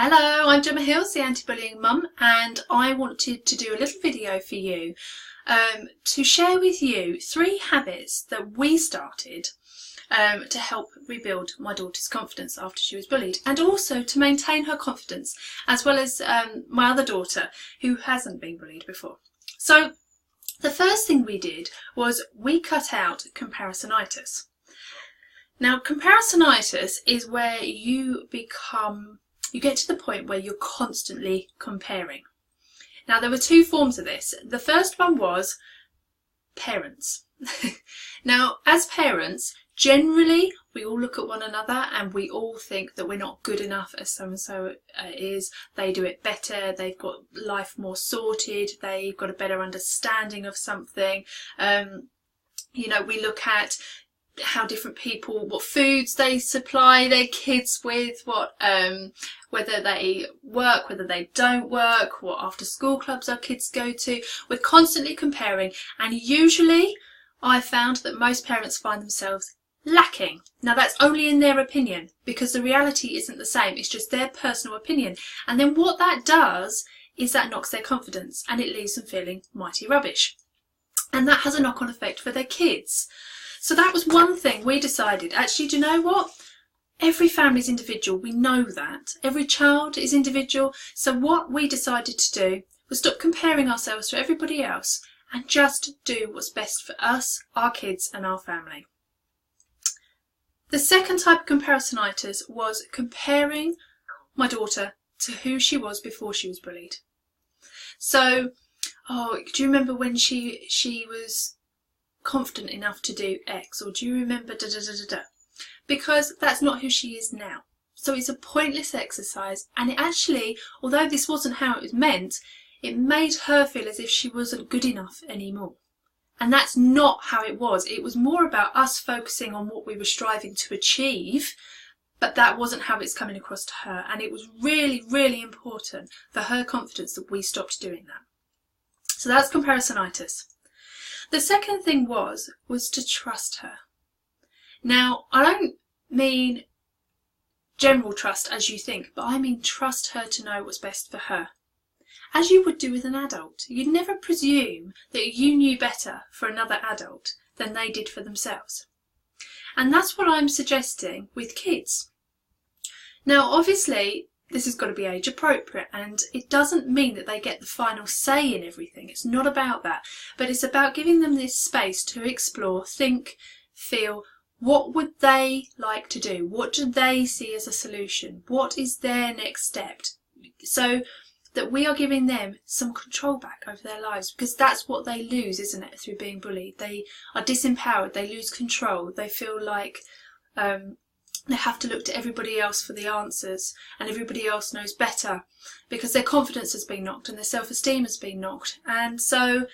Hello, I'm Gemma Hills, the anti-bullying mum, and I wanted to do a little video for you to share with you 3 habits that we started to help rebuild my daughter's confidence after she was bullied, and also to maintain her confidence, as well as my other daughter who hasn't been bullied before. So the first thing we did was we cut out comparisonitis. Now, comparisonitis is where you get to the point where you're constantly comparing. Now, there were 2 forms of this. The first one was parents. Now, as parents, generally, we all look at one another and we all think that we're not good enough as so-and-so is. They do it better, they've got life more sorted, they've got a better understanding of something. We look at how different people, what foods they supply their kids with, whether they work, whether they don't work, what after school clubs our kids go to. We're constantly comparing, and usually I found that most parents find themselves lacking. Now, that's only in their opinion, because the reality isn't the same. It's just their personal opinion. And then what that does is that knocks their confidence and it leaves them feeling mighty rubbish. And that has a knock-on effect for their kids. So that was one thing we decided. Actually, do you know what? Every family is individual. We know that. Every child is individual. So what we decided to do was stop comparing ourselves to everybody else and just do what's best for us, our kids and our family. The second type of comparisonitis was comparing my daughter to who she was before she was bullied. So, do you remember when she was confident enough to do X, or do you remember da da da da da? Because that's not who she is now. So it's a pointless exercise, and it actually, although this wasn't how it was meant, it made her feel as if she wasn't good enough anymore. And that's not how it was. It was more about us focusing on what we were striving to achieve, but that wasn't how it's coming across to her. And it was really, really important for her confidence that we stopped doing that. So that's comparisonitis. The second thing was to trust her. Now, I don't mean general trust as you think, but I mean trust her to know what's best for her. As you would do with an adult. You'd never presume that you knew better for another adult than they did for themselves. And that's what I'm suggesting with kids. Now, obviously, this has got to be age appropriate, and it doesn't mean that they get the final say in everything. It's not about that, but it's about giving them this space to explore, think, feel. What would they like to do? What do they see as a solution? What is their next step? So that we are giving them some control back over their lives, because that's what they lose, isn't it, through being bullied? They are disempowered, they lose control, they feel like they have to look to everybody else for the answers, and everybody else knows better, because their confidence has been knocked and their self-esteem has been knocked. And so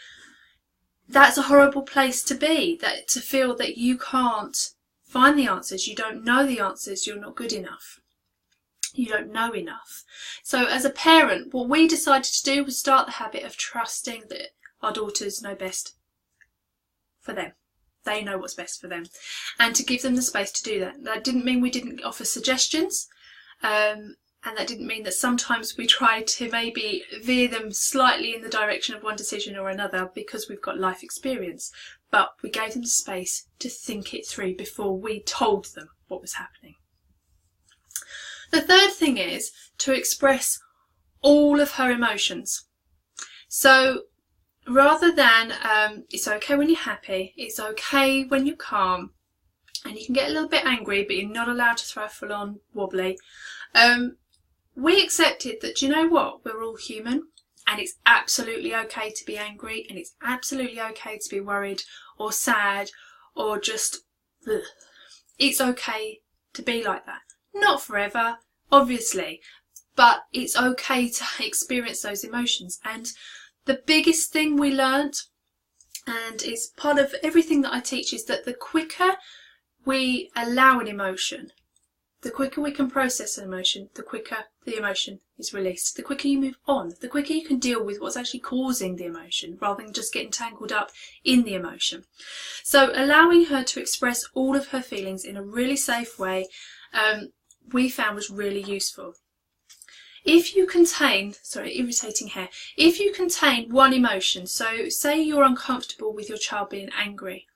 that's a horrible place to be, that to feel that you can't find the answers, you don't know the answers, you're not good enough, you don't know enough. So as a parent, what we decided to do was start the habit of trusting that our daughters know best for them. They know what's best for them, and to give them the space to do that. That didn't mean we didn't offer suggestions, and that didn't mean that sometimes we tried to maybe veer them slightly in the direction of one decision or another because we've got life experience, but we gave them the space to think it through before we told them what was happening. The third thing is to express all of her emotions. So rather than it's okay when you're happy, it's okay when you're calm, and you can get a little bit angry, but you're not allowed to throw full on wobbly. We accepted that, you know what, we're all human, and it's absolutely okay to be angry, and it's absolutely okay to be worried or sad or just ugh. It's okay to be like that. Not forever, obviously, but it's okay to experience those emotions. And the biggest thing we learnt, and it's part of everything that I teach, is that the quicker we allow an emotion, the quicker we can process an emotion, the quicker the emotion is released. The quicker you move on, the quicker you can deal with what's actually causing the emotion, rather than just getting tangled up in the emotion. So allowing her to express all of her feelings in a really safe way, we found was really useful. If you contain, sorry, irritating hair, if you contain one emotion, so say you're uncomfortable with your child being angry,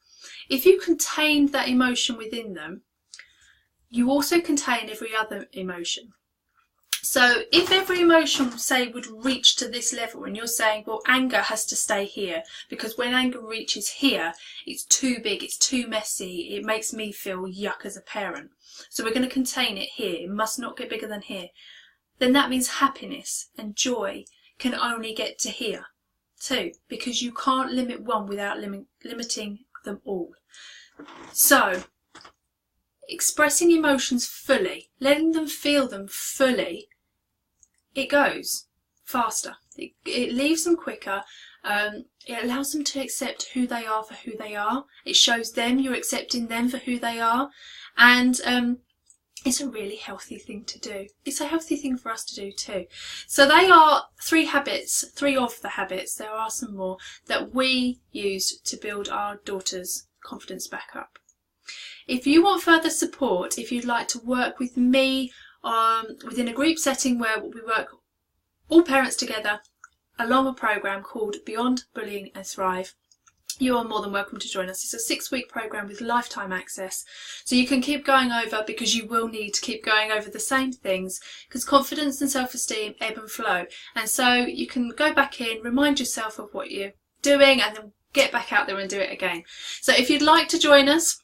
if you contain that emotion within them, you also contain every other emotion. So if every emotion, say, would reach to this level, and you're saying, well, anger has to stay here, because when anger reaches here, it's too big, it's too messy, it makes me feel yuck as a parent. So we're going to contain it here, it must not get bigger than here. Then that means happiness and joy can only get to here too, because you can't limit one without limiting them all. So expressing emotions fully, letting them feel them fully, it goes faster. It leaves them quicker. It allows them to accept who they are for who they are. It shows them you're accepting them for who they are. And it's a really healthy thing to do. It's a healthy thing for us to do too. So they are three of the habits, there are some more, that we use to build our daughter's confidence back up. If you want further support, if you'd like to work with me within a group setting where we work all parents together along a programme called Beyond Bullying and Thrive, you are more than welcome to join us. It's a 6-week programme with lifetime access, so you can keep going over, because you will need to keep going over the same things, because confidence and self-esteem ebb and flow, and so you can go back in, remind yourself of what you're doing, and then get back out there and do it again. So if you'd like to join us,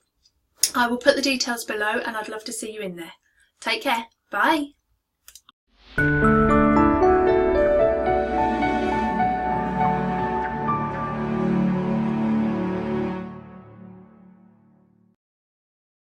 I will put the details below, and I'd love to see you in there. Take care. Bye.